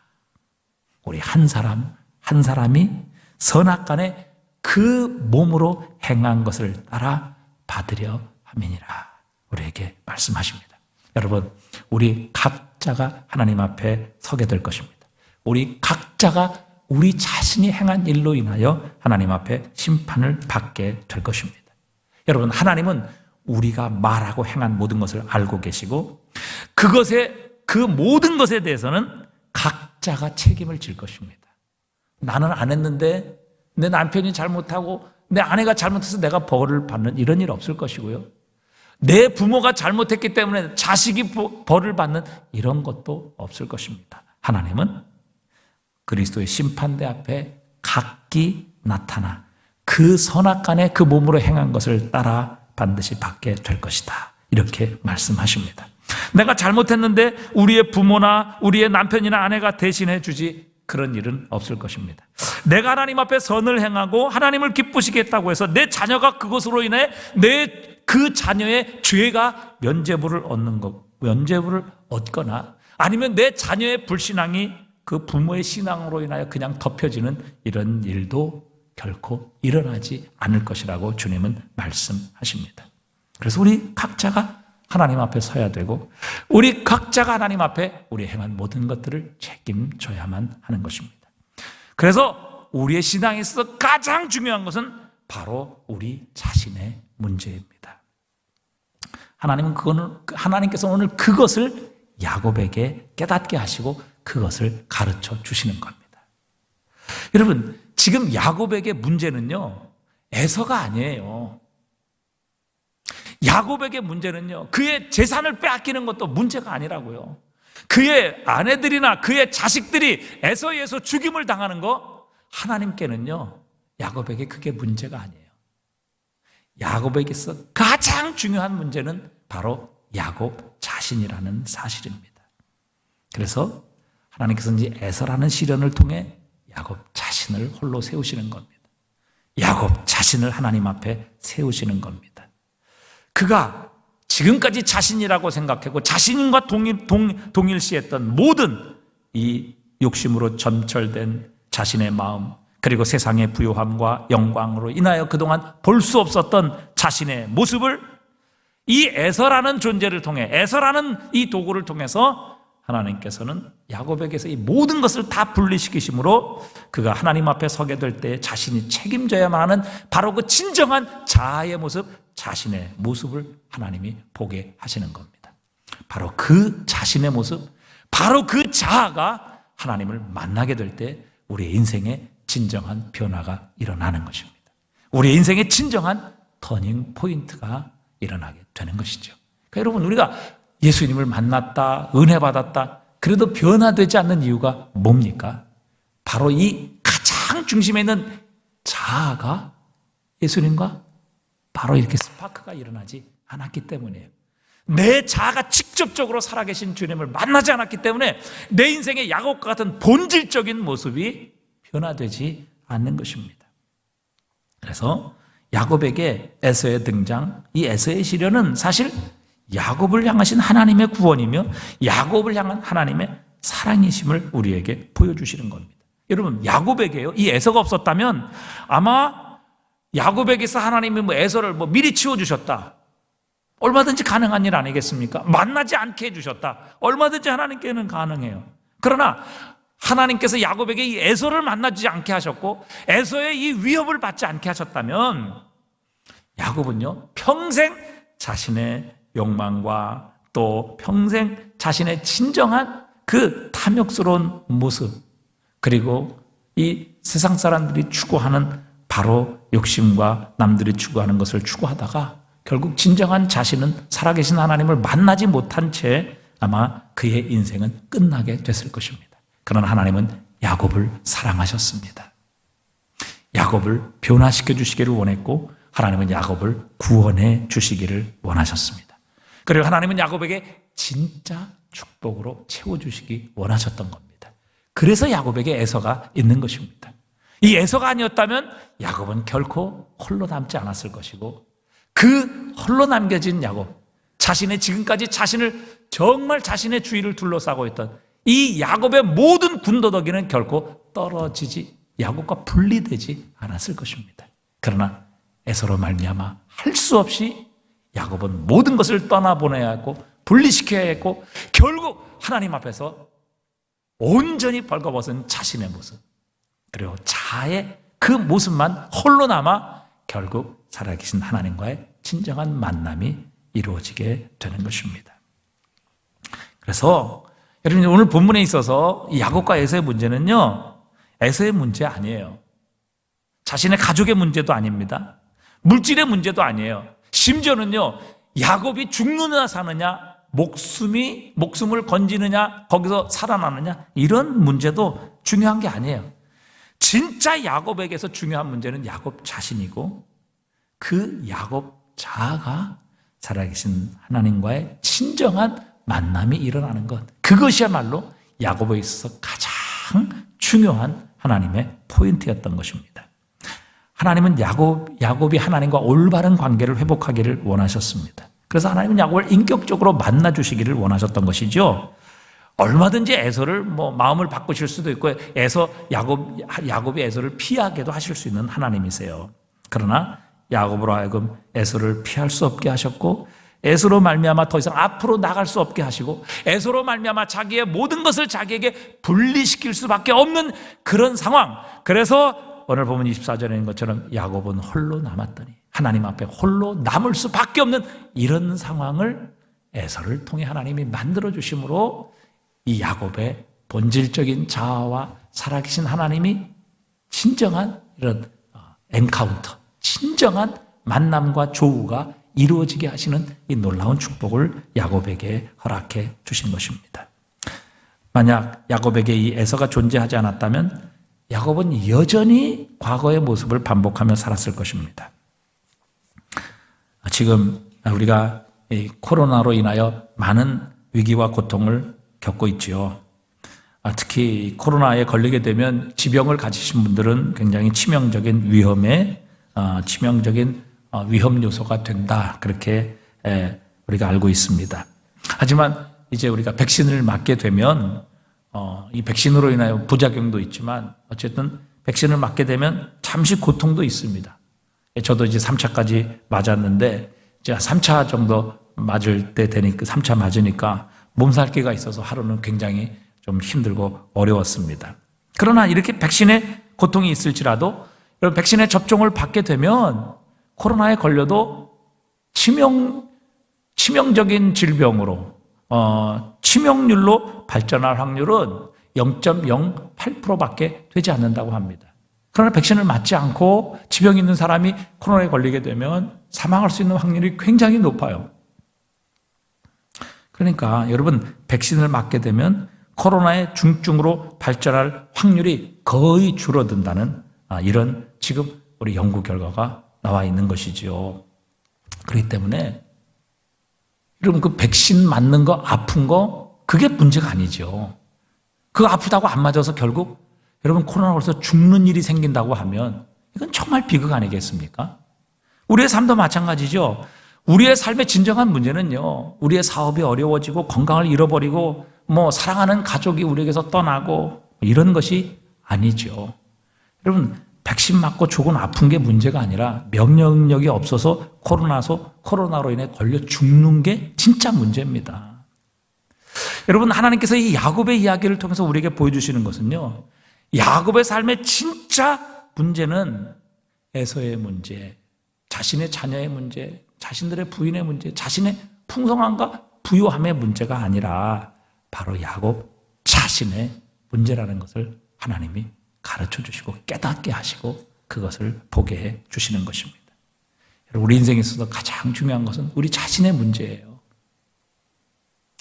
A: 우리 한 사람이 선악간에 그 몸으로 행한 것을 따라 받으려 함이니라, 우리에게 말씀하십니다. 여러분, 우리 각자가 하나님 앞에 서게 될 것입니다. 우리 각자가 우리 자신이 행한 일로 인하여 하나님 앞에 심판을 받게 될 것입니다. 여러분, 하나님은 우리가 말하고 행한 모든 것을 알고 계시고, 그 모든 것에 대해서는 각자가 책임을 질 것입니다. 나는 안 했는데 내 남편이 잘못하고 내 아내가 잘못해서 내가 벌을 받는 이런 일 없을 것이고요. 내 부모가 잘못했기 때문에 자식이 벌을 받는 이런 것도 없을 것입니다. 하나님은 그리스도의 심판대 앞에 각기 나타나 그 선악간에 그 몸으로 행한 것을 따라 반드시 받게 될 것이다. 이렇게 말씀하십니다. 내가 잘못했는데 우리의 부모나 우리의 남편이나 아내가 대신해 주지 그런 일은 없을 것입니다. 내가 하나님 앞에 선을 행하고 하나님을 기쁘시게 했다고 해서 내 자녀가 그것으로 인해 그 자녀의 죄가 면죄부를 얻거나 아니면 내 자녀의 불신앙이 그 부모의 신앙으로 인하여 그냥 덮여지는 이런 일도 결코 일어나지 않을 것이라고 주님은 말씀하십니다. 그래서 우리 각자가 하나님 앞에 서야 되고 우리 각자가 하나님 앞에 우리 행한 모든 것들을 책임져야만 하는 것입니다. 그래서 우리의 신앙에 있어서 가장 중요한 것은 바로 우리 자신의 문제입니다. 하나님께서 오늘 그것을 야곱에게 깨닫게 하시고 그것을 가르쳐 주시는 겁니다. 여러분, 지금 야곱에게 문제는요, 에서가 아니에요. 야곱에게 문제는요, 그의 재산을 빼앗기는 것도 문제가 아니라고요. 그의 아내들이나 그의 자식들이 에서에 의해서 죽임을 당하는 거, 하나님께는요, 야곱에게 그게 문제가 아니에요. 야곱에게서 가장 중요한 문제는 바로 야곱 자신이라는 사실입니다. 그래서 하나님께서는 이제 에서라는 시련을 통해 야곱 자신을 홀로 세우시는 겁니다. 야곱 자신을 하나님 앞에 세우시는 겁니다. 그가 지금까지 자신이라고 생각하고 자신과 동일시했던 모든 이 욕심으로 점철된 자신의 마음, 그리고 세상의 부요함과 영광으로 인하여 그동안 볼 수 없었던 자신의 모습을 이 에서라는 존재를 통해, 에서라는 이 도구를 통해서 하나님께서는 야곱에게서 이 모든 것을 다 분리시키심으로 그가 하나님 앞에 서게 될 때 자신이 책임져야만 하는 바로 그 진정한 자아의 모습, 자신의 모습을 하나님이 보게 하시는 겁니다. 바로 그 자신의 모습, 바로 그 자아가 하나님을 만나게 될 때 우리의 인생에 진정한 변화가 일어나는 것입니다. 우리의 인생에 진정한 터닝 포인트가 일어나게 되는 것이죠. 그러니까 여러분, 우리가 예수님을 만났다, 은혜 받았다, 그래도 변화되지 않는 이유가 뭡니까? 바로 이 가장 중심에 있는 자아가 예수님과 바로 이렇게 스파크가 일어나지 않았기 때문이에요. 내 자아가 직접적으로 살아계신 주님을 만나지 않았기 때문에 내 인생의 야곱과 같은 본질적인 모습이 변화되지 않는 것입니다. 그래서 야곱에게 에서의 등장, 이 에서의 시련은 사실 야곱을 향하신 하나님의 구원이며 야곱을 향한 하나님의 사랑이심을 우리에게 보여주시는 겁니다. 여러분, 야곱에게요, 이 에서가 없었다면 아마 야곱에게서 하나님이 에서를 미리 치워주셨다, 얼마든지 가능한 일 아니겠습니까? 만나지 않게 해주셨다, 얼마든지 하나님께는 가능해요. 그러나 하나님께서 야곱에게 이 에서를 만나지 않게 하셨고 에서의 이 위협을 받지 않게 하셨다면 야곱은요, 평생 자신의 욕망과 또 평생 자신의 진정한 그 탐욕스러운 모습, 그리고 이 세상 사람들이 추구하는 바로 욕심과 남들이 추구하는 것을 추구하다가 결국 진정한 자신은 살아계신 하나님을 만나지 못한 채 아마 그의 인생은 끝나게 됐을 것입니다. 그러나 하나님은 야곱을 사랑하셨습니다. 야곱을 변화시켜 주시기를 원했고 하나님은 야곱을 구원해 주시기를 원하셨습니다. 그리고 하나님은 야곱에게 진짜 축복으로 채워주시기 원하셨던 겁니다. 그래서 야곱에게 에서가 있는 것입니다. 이 에서가 아니었다면 야곱은 결코 홀로 남지 않았을 것이고 그 홀로 남겨진 야곱, 자신의 지금까지 정말 자신의 주위를 둘러싸고 있던 이 야곱의 모든 군더더기는 결코 떨어지지, 야곱과 분리되지 않았을 것입니다. 그러나 에서로 말미암아 할 수 없이 야곱은 모든 것을 떠나보내야 했고 분리시켜야 했고 결국 하나님 앞에서 온전히 벌거벗은 자신의 모습, 그리고 자아의 그 모습만 홀로 남아 결국 살아계신 하나님과의 진정한 만남이 이루어지게 되는 것입니다. 그래서 여러분, 오늘 본문에 있어서 이 야곱과 에서의 문제는요, 에서의 문제 아니에요. 자신의 가족의 문제도 아닙니다. 물질의 문제도 아니에요. 심지어는요, 야곱이 죽느냐 사느냐, 목숨을 건지느냐, 거기서 살아나느냐, 이런 문제도 중요한 게 아니에요. 진짜 야곱에게서 중요한 문제는 야곱 자신이고, 그 야곱 자아가 살아계신 하나님과의 진정한 만남이 일어나는 것, 그것이야말로 야곱에 있어서 가장 중요한 하나님의 포인트였던 것입니다. 하나님은 야곱이 하나님과 올바른 관계를 회복하기를 원하셨습니다. 그래서 하나님은 야곱을 인격적으로 만나주시기를 원하셨던 것이죠. 얼마든지 에서를 마음을 바꾸실 수도 있고, 야곱이 에서를 피하게도 하실 수 있는 하나님이세요. 그러나 야곱으로 하여금 에서를 피할 수 없게 하셨고, 에서로 말미암아 더 이상 앞으로 나갈 수 없게 하시고, 에서로 말미암아 자기의 모든 것을 자기에게 분리시킬 수밖에 없는 그런 상황. 그래서 오늘 보면 24절에 있는 것처럼 야곱은 홀로 남았더니, 하나님 앞에 홀로 남을 수밖에 없는 이런 상황을 에서를 통해 하나님이 만들어 주심으로 이 야곱의 본질적인 자아와 살아계신 하나님이 진정한 이런 엔카운터, 진정한 만남과 조우가 이루어지게 하시는 이 놀라운 축복을 야곱에게 허락해 주신 것입니다. 만약 야곱에게 이 에서가 존재하지 않았다면 야곱은 여전히 과거의 모습을 반복하며 살았을 것입니다. 지금 우리가 이 코로나로 인하여 많은 위기와 고통을 겪고 있지요. 특히 코로나에 걸리게 되면 지병을 가지신 분들은 굉장히 치명적인 위험 요소가 된다, 그렇게 우리가 알고 있습니다. 하지만 이제 우리가 백신을 맞게 되면 이 백신으로 인하여 부작용도 있지만 어쨌든 백신을 맞게 되면 잠시 고통도 있습니다. 저도 이제 3차까지 맞았는데 이제 3차 정도 맞을 때 되니까, 3차 맞으니까 몸살기가 있어서 하루는 굉장히 좀 힘들고 어려웠습니다. 그러나 이렇게 백신의 고통이 있을지라도 여러분, 백신의 접종을 받게 되면 코로나에 걸려도 치명적인 질병으로 치명률로 발전할 확률은 0.08%밖에 되지 않는다고 합니다. 그러나 백신을 맞지 않고 지병이 있는 사람이 코로나에 걸리게 되면 사망할 수 있는 확률이 굉장히 높아요. 그러니까 여러분, 백신을 맞게 되면 코로나의 중증으로 발전할 확률이 거의 줄어든다는 이런 지금 우리 연구 결과가 나와 있는 것이지요. 그렇기 때문에 여러분, 그 백신 맞는 거, 아픈 거, 그게 문제가 아니죠. 그거 아프다고 안 맞아서 결국 여러분 코로나 걸려서 죽는 일이 생긴다고 하면 이건 정말 비극 아니겠습니까? 우리의 삶도 마찬가지죠. 우리의 삶의 진정한 문제는요, 우리의 사업이 어려워지고 건강을 잃어버리고 사랑하는 가족이 우리에게서 떠나고 이런 것이 아니죠. 여러분, 백신 맞고 조금 아픈 게 문제가 아니라 면역력이 없어서 코로나로 인해 걸려 죽는 게 진짜 문제입니다. 여러분, 하나님께서 이 야곱의 이야기를 통해서 우리에게 보여주시는 것은요, 야곱의 삶의 진짜 문제는 에서의 문제, 자신의 자녀의 문제, 자신들의 부인의 문제, 자신의 풍성함과 부유함의 문제가 아니라 바로 야곱 자신의 문제라는 것을 하나님이 가르쳐 주시고 깨닫게 하시고 그것을 보게 해 주시는 것입니다. 우리 인생에 있어서 가장 중요한 것은 우리 자신의 문제예요.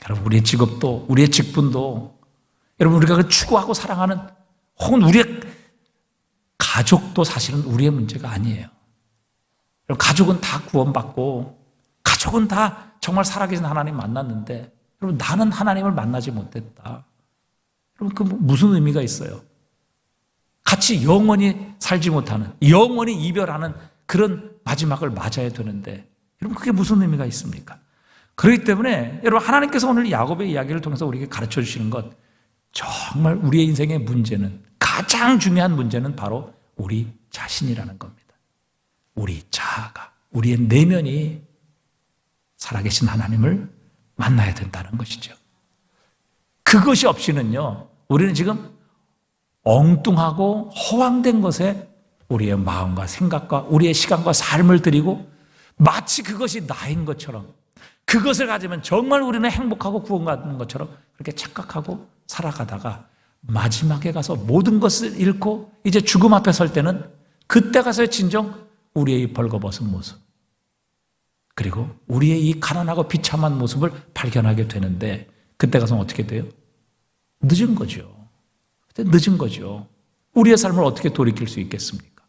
A: 여러분, 우리의 직업도, 우리의 직분도, 여러분, 우리가 추구하고 사랑하는 혹은 우리의 가족도 사실은 우리의 문제가 아니에요. 여러분, 가족은 다 구원받고 가족은 다 정말 살아계신 하나님 만났는데, 여러분, 나는 하나님을 만나지 못했다. 여러분, 그 무슨 의미가 있어요? 같이 영원히 살지 못하는, 영원히 이별하는 그런 마지막을 맞아야 되는데, 여러분, 그게 무슨 의미가 있습니까? 그렇기 때문에 여러분, 하나님께서 오늘 야곱의 이야기를 통해서 우리에게 가르쳐 주시는 것, 정말 우리의 인생의 문제는, 가장 중요한 문제는 바로 우리 자신이라는 겁니다. 우리 자아가, 우리의 내면이 살아계신 하나님을 만나야 된다는 것이죠. 그것이 없이는요, 우리는 지금 엉뚱하고 허황된 것에 우리의 마음과 생각과 우리의 시간과 삶을 드리고 마치 그것이 나인 것처럼, 그것을 가지면 정말 우리는 행복하고 구원받는 것처럼 그렇게 착각하고 살아가다가 마지막에 가서 모든 것을 잃고 이제 죽음 앞에 설 때는 그때 가서 진정 우리의 이 벌거벗은 모습, 그리고 우리의 이 가난하고 비참한 모습을 발견하게 되는데, 그때 가서 어떻게 돼요? 늦은 거죠. 그때 늦은 거죠. 우리의 삶을 어떻게 돌이킬 수 있겠습니까?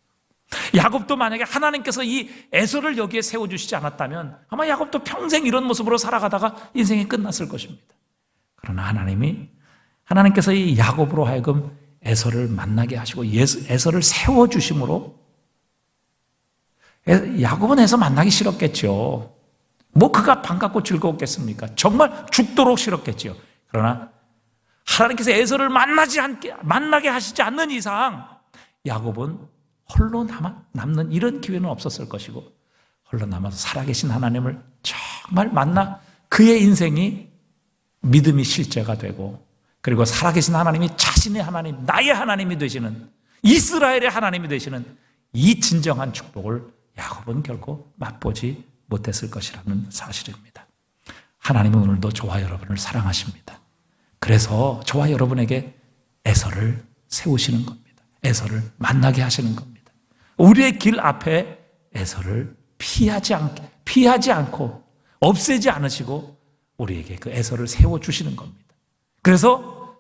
A: 야곱도 만약에 하나님께서 이 에서를 여기에 세워주시지 않았다면 아마 야곱도 평생 이런 모습으로 살아가다가 인생이 끝났을 것입니다. 그러나 하나님께서 이 야곱으로 하여금 에서를 만나게 하시고 에서를 세워주심으로, 야곱은 에서 만나기 싫었겠죠. 뭐 그가 반갑고 즐거웠겠습니까? 정말 죽도록 싫었겠죠. 그러나 하나님께서 에서를 만나게 하시지 않는 이상 야곱은 홀로 남는 이런 기회는 없었을 것이고, 홀로 남아서 살아계신 하나님을 정말 만나 그의 인생이 믿음이 실제가 되고, 그리고 살아계신 하나님이 자신의 하나님, 나의 하나님이 되시는, 이스라엘의 하나님이 되시는 이 진정한 축복을 야곱은 결코 맛보지 못했을 것이라는 사실입니다. 하나님은 오늘도 저와 여러분을 사랑하십니다. 그래서 저와 여러분에게 에서를 세우시는 겁니다. 에서를 만나게 하시는 겁니다. 우리의 길 앞에 에서를 피하지 않고 없애지 않으시고 우리에게 그 에서를 세워주시는 겁니다. 그래서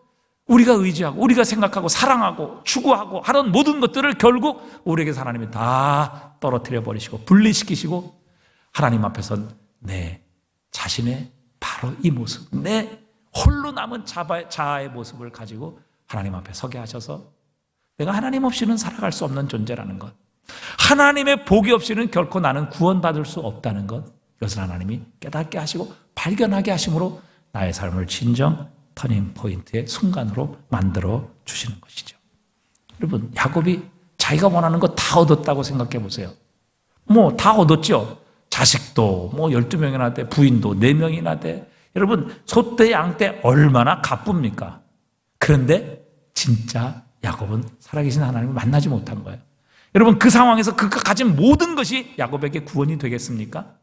A: 우리가 의지하고 우리가 생각하고 사랑하고 추구하고 하는 모든 것들을 결국 우리에게서 하나님이 다 떨어뜨려 버리시고 분리시키시고, 하나님 앞에선 내 자신의 바로 이 모습, 내 홀로 남은 자아의 모습을 가지고 하나님 앞에 서게 하셔서 내가 하나님 없이는 살아갈 수 없는 존재라는 것, 하나님의 복이 없이는 결코 나는 구원받을 수 없다는 것, 이것을 하나님이 깨닫게 하시고 발견하게 하심으로 나의 삶을 진정 터닝 포인트의 순간으로 만들어 주시는 것이죠. 여러분, 야곱이 자기가 원하는 거 다 얻었다고 생각해 보세요. 뭐 다 얻었죠. 자식도 12명이나 돼, 부인도 4명이나 돼. 여러분, 소떼 양떼 얼마나 가쁩니까? 그런데 진짜 야곱은 살아계신 하나님을 만나지 못한 거예요. 여러분, 그 상황에서 그가 가진 모든 것이 야곱에게 구원이 되겠습니까?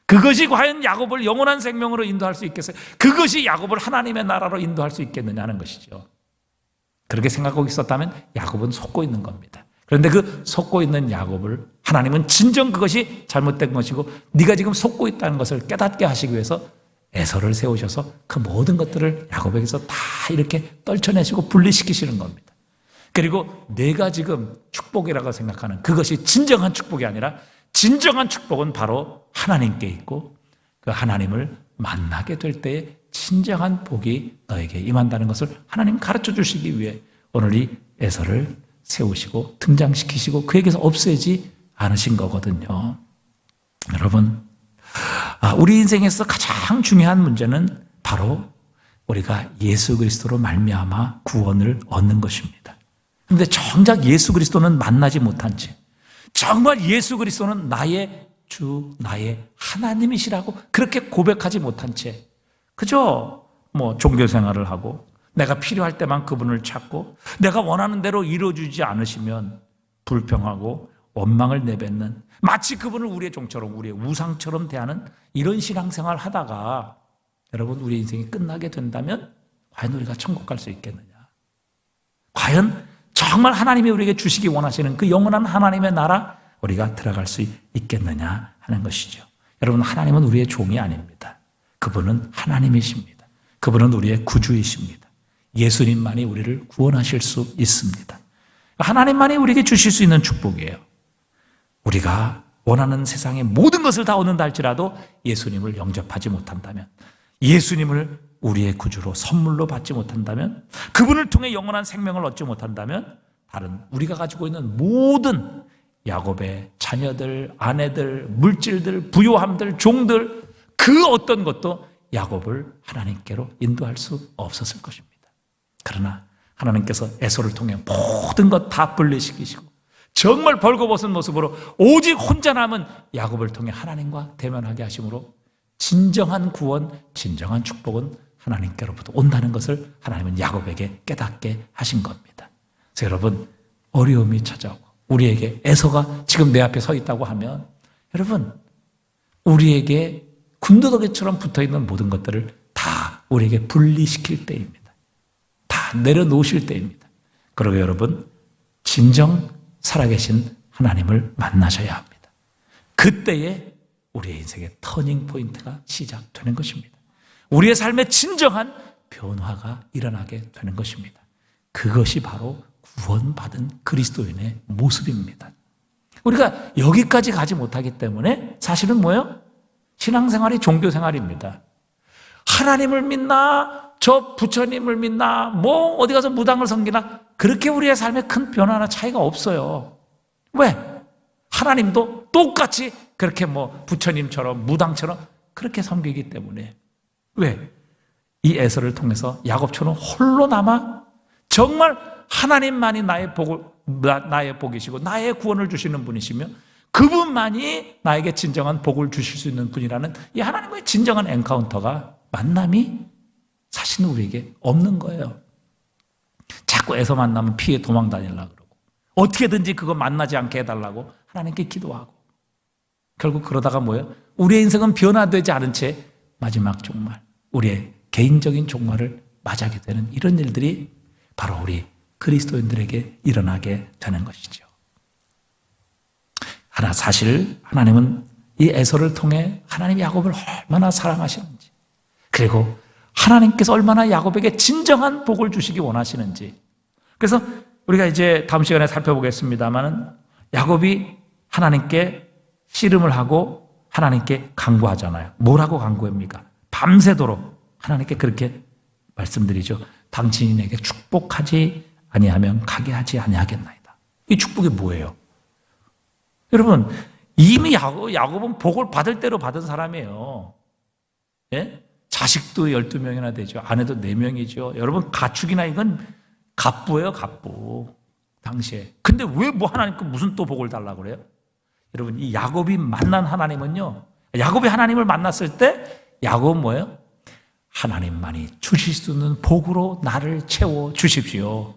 A: 그것이 과연 야곱을 영원한 생명으로 인도할 수 있겠어요? 그것이 야곱을 하나님의 나라로 인도할 수 있겠느냐 하는 것이죠. 그렇게 생각하고 있었다면 야곱은 속고 있는 겁니다. 그런데 그 속고 있는 야곱을 하나님은 진정 그것이 잘못된 것이고 네가 지금 속고 있다는 것을 깨닫게 하시기 위해서 에서를 세우셔서 그 모든 것들을 야곱에게서 다 이렇게 떨쳐내시고 분리시키시는 겁니다. 그리고 내가 지금 축복이라고 생각하는 그것이 진정한 축복이 아니라, 진정한 축복은 바로 하나님께 있고 그 하나님을 만나게 될 때에 진정한 복이 너에게 임한다는 것을 하나님 가르쳐 주시기 위해 오늘 이 에서를 세우시고 등장시키시고 그에게서 없애지 않으신 거거든요. 여러분, 우리 인생에서 가장 중요한 문제는 바로 우리가 예수 그리스도로 말미암아 구원을 얻는 것입니다. 그런데 정작 예수 그리스도는 만나지 못한 채, 정말 예수 그리스도는 나의 주, 나의 하나님이시라고 그렇게 고백하지 못한 채 그저 종교 생활을 하고 내가 필요할 때만 그분을 찾고 내가 원하는 대로 이루어주지 않으시면 불평하고 원망을 내뱉는, 마치 그분을 우리의 종처럼 우리의 우상처럼 대하는 이런 신앙생활을 하다가 여러분, 우리 인생이 끝나게 된다면 과연 우리가 천국 갈 수 있겠느냐? 과연 정말 하나님이 우리에게 주시기 원하시는 그 영원한 하나님의 나라 우리가 들어갈 수 있겠느냐 하는 것이죠. 여러분, 하나님은 우리의 종이 아닙니다. 그분은 하나님이십니다. 그분은 우리의 구주이십니다. 예수님만이 우리를 구원하실 수 있습니다. 하나님만이 우리에게 주실 수 있는 축복이에요. 우리가 원하는 세상의 모든 것을 다 얻는다 할지라도 예수님을 영접하지 못한다면, 예수님을 우리의 구주로 선물로 받지 못한다면, 그분을 통해 영원한 생명을 얻지 못한다면 다른 우리가 가지고 있는 모든 야곱의 자녀들, 아내들, 물질들, 부요함들, 종들, 그 어떤 것도 야곱을 하나님께로 인도할 수 없었을 것입니다. 그러나 하나님께서 에서를 통해 모든 것 다 분리시키시고 정말 벌거벗은 모습으로 오직 혼자 남은 야곱을 통해 하나님과 대면하게 하심으로 진정한 구원, 진정한 축복은 하나님께로부터 온다는 것을 하나님은 야곱에게 깨닫게 하신 겁니다. 그래서 여러분, 어려움이 찾아오고 우리에게 에서가 지금 내 앞에 서 있다고 하면 여러분, 우리에게 군더더기처럼 붙어있는 모든 것들을 다 우리에게 분리시킬 때입니다. 다 내려놓으실 때입니다. 그리고 여러분, 진정 살아계신 하나님을 만나셔야 합니다. 그때에 우리의 인생의 터닝 포인트가 시작되는 것입니다. 우리의 삶에 진정한 변화가 일어나게 되는 것입니다. 그것이 바로 구원받은 그리스도인의 모습입니다. 우리가 여기까지 가지 못하기 때문에 사실은 뭐예요? 신앙생활이 종교생활입니다. 하나님을 믿나, 저 부처님을 믿나, 뭐 어디 가서 무당을 섬기나, 그렇게 우리의 삶에 큰 변화나 차이가 없어요. 왜? 하나님도 똑같이 그렇게 뭐 부처님처럼 무당처럼 그렇게 섬기기 때문에. 왜? 이 에서를 통해서 야곱처럼 홀로 남아 정말 하나님만이 나의 복이시고 나의 구원을 주시는 분이시며 그분만이 나에게 진정한 복을 주실 수 있는 분이라는 이 하나님과의 진정한 엔카운터가, 만남이 사실은 우리에게 없는 거예요. 자꾸 에서 만나면 피해 도망 다니려고 그러고 어떻게든지 그거 만나지 않게 해달라고 하나님께 기도하고, 결국 그러다가 뭐예요? 우리의 인생은 변화되지 않은 채 마지막 종말, 우리의 개인적인 종말을 맞이하게 되는 이런 일들이 바로 우리 그리스도인들에게 일어나게 되는 것이죠. 사실 하나님은 이 에서를 통해 하나님 야곱을 얼마나 사랑하시는지, 그리고 하나님께서 얼마나 야곱에게 진정한 복을 주시기 원하시는지, 그래서 우리가 이제 다음 시간에 살펴보겠습니다만 야곱이 하나님께 씨름을 하고 하나님께 간구하잖아요. 뭐라고 간구합니까? 밤새도록 하나님께 그렇게 말씀드리죠. 당신이 내게 축복하지 아니하면 가게 하지 아니하겠나이다. 이 축복이 뭐예요? 여러분, 이미 야곱은 복을 받을 대로 받은 사람이에요. 예? 자식도 12명이나 되죠. 아내도 4명이죠. 여러분, 가축이나 이건 갑부예요, 갑부. 당시에. 근데 왜 뭐 하나님께 무슨 또 복을 달라고 그래요? 여러분, 이 야곱이 만난 하나님은요, 야곱이 하나님을 만났을 때 야곱은 뭐예요? 하나님만이 주실 수 있는 복으로 나를 채워 주십시오.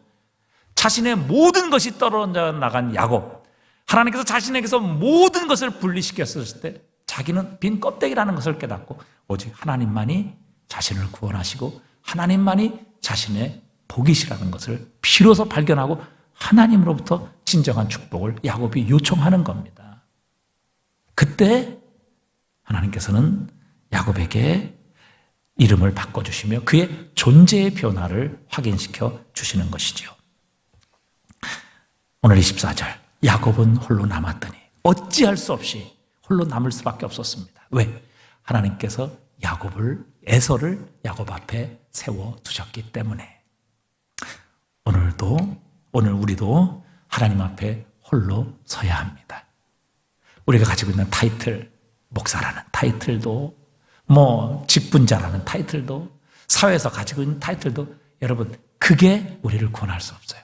A: 자신의 모든 것이 떨어져 나간 야곱, 하나님께서 자신에게서 모든 것을 분리시켰을 때 자기는 빈 껍데기라는 것을 깨닫고 오직 하나님만이 자신을 구원하시고 하나님만이 자신의 복이시라는 것을 비로소 발견하고 하나님으로부터 진정한 축복을 야곱이 요청하는 겁니다. 그때 하나님께서는 야곱에게 이름을 바꿔주시며 그의 존재의 변화를 확인시켜 주시는 것이죠. 오늘 24절, 야곱은 홀로 남았더니 어찌할 수 없이 홀로 남을 수밖에 없었습니다. 왜? 하나님께서 에서를 야곱 앞에 세워두셨기 때문에. 오늘 우리도 하나님 앞에 홀로 서야 합니다. 우리가 가지고 있는 타이틀, 목사라는 타이틀도, 직분자라는 타이틀도, 사회에서 가지고 있는 타이틀도, 여러분, 그게 우리를 구원할 수 없어요.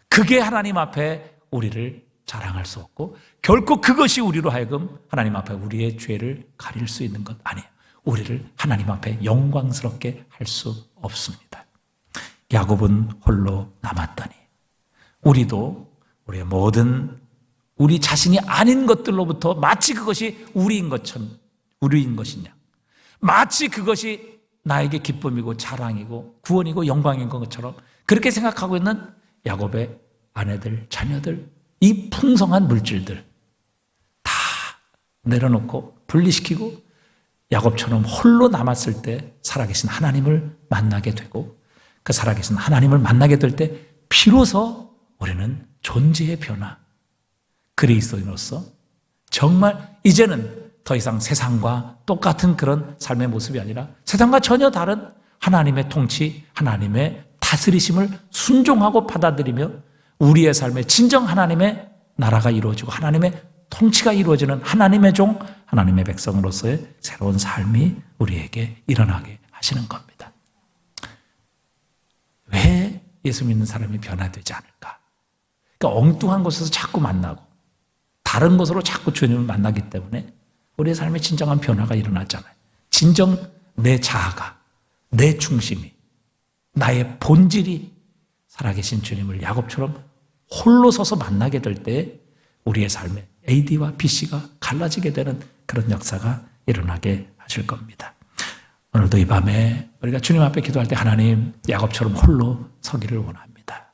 A: 그게 하나님 앞에 우리를 자랑할 수 없고, 결코 그것이 우리로 하여금 하나님 앞에 우리의 죄를 가릴 수 있는 것 아니에요. 우리를 하나님 앞에 영광스럽게 할 수 없습니다. 야곱은 홀로 남았더니, 우리도 우리의 모든 우리 자신이 아닌 것들로부터 마치 그것이 우리인 것이냐, 마치 그것이 나에게 기쁨이고 자랑이고 구원이고 영광인 것처럼 그렇게 생각하고 있는 야곱의 아내들, 자녀들, 이 풍성한 물질들 다 내려놓고 분리시키고 야곱처럼 홀로 남았을 때 살아계신 하나님을 만나게 되고, 그 살아계신 하나님을 만나게 될 때 비로소 우리는 존재의 변화, 그리스도인으로서 정말 이제는 더 이상 세상과 똑같은 그런 삶의 모습이 아니라 세상과 전혀 다른 하나님의 통치, 하나님의 다스리심을 순종하고 받아들이며 우리의 삶에 진정 하나님의 나라가 이루어지고 하나님의 통치가 이루어지는 하나님의 종, 하나님의 백성으로서의 새로운 삶이 우리에게 일어나게 하시는 겁니다. 왜 예수 믿는 사람이 변화되지 않을까? 그러니까 엉뚱한 곳에서 자꾸 만나고 다른 곳으로 자꾸 주님을 만나기 때문에 우리의 삶에 진정한 변화가 일어나잖아요. 진정 내 자아가, 내 중심이, 나의 본질이 살아계신 주님을 야곱처럼 홀로 서서 만나게 될 때 우리의 삶에 AD와 BC가 갈라지게 되는 그런 역사가 일어나게 하실 겁니다. 오늘도 이 밤에 우리가 주님 앞에 기도할 때 하나님, 야곱처럼 홀로 서기를 원합니다.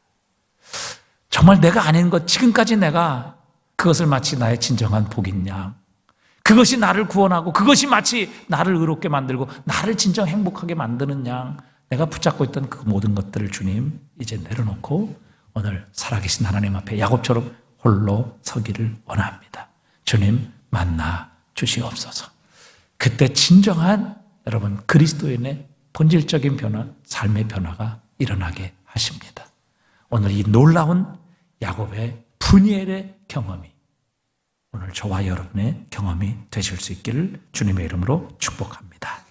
A: 정말 내가 아닌 것, 지금까지 내가 그것을 마치 나의 진정한 복인 양, 그것이 나를 구원하고 그것이 마치 나를 의롭게 만들고 나를 진정 행복하게 만드는 양, 내가 붙잡고 있던 그 모든 것들을 주님 이제 내려놓고 오늘 살아계신 하나님 앞에 야곱처럼 홀로 서기를 원합니다. 주님 만나 주시옵소서. 그때 진정한 여러분 그리스도인의 본질적인 변화, 삶의 변화가 일어나게 하십니다. 오늘 이 놀라운 야곱의 푸니엘의 경험이 오늘 저와 여러분의 경험이 되실 수 있기를 주님의 이름으로 축복합니다.